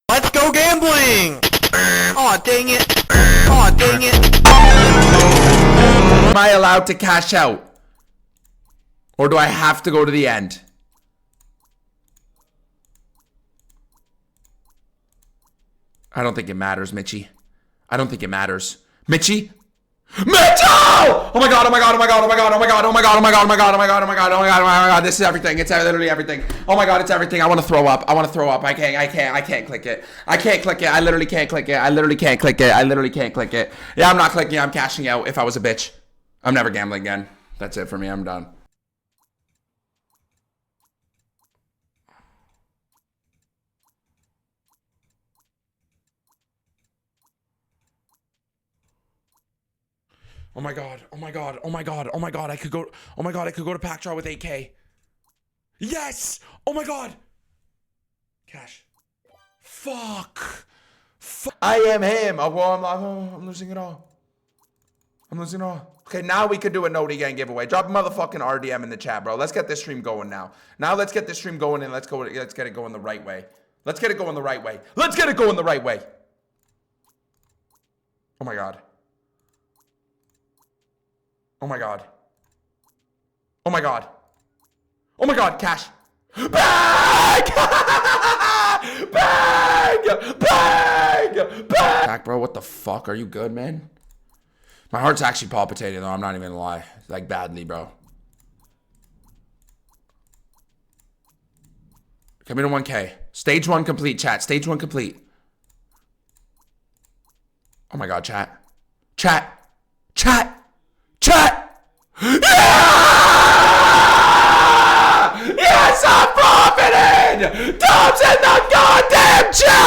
Let's go gambling! Aw, dang it. Aw, dang it. Am I allowed to cash out? Or do I have to go to the end? I don't think it matters, Mitchie. I don't think it matters. Mitchie? Mitchell! Oh my god, oh my god, oh my god, oh my god, oh my god, oh my god, oh my god, oh my god, oh my god, oh my god, oh my god, oh my god, this is everything. It's literally everything. Oh my god, it's everything. I want to throw up. I want to throw up. I can't click it. I can't click it. I literally can't click it. I literally can't click it. I literally can't click it. Yeah, I'm not clicking. I'm cashing out if I was a bitch. I'm never gambling again. That's it for me. I'm done. Oh my god, oh my god, oh my god, oh my god, I could go to pack draw with 8K. Yes! Oh my god! Cash. Fuck! I am him! Oh, well, I'm losing it all. I'm losing it all. Okay, now we could do a note again giveaway. Drop a motherfucking RDM in the chat, bro. Let's get this stream going now. Now let's get this stream going and let's get it going the right way. Let's get it going the right way. Let's get it going the right way. Oh my god. Oh my god. Oh my god. Oh my god, cash. Bang! Bang! Bang! Bang! Back, bro, what the fuck? Are you good, man? My heart's actually palpitating, though. I'm not even gonna lie. Like, badly, bro. Come into 1K. Stage 1 complete, chat. Stage 1 complete. Oh my god, chat. Chat. Chat. Chat! Yeah! Yes, I'm profiting! Tom's in the goddamn chat!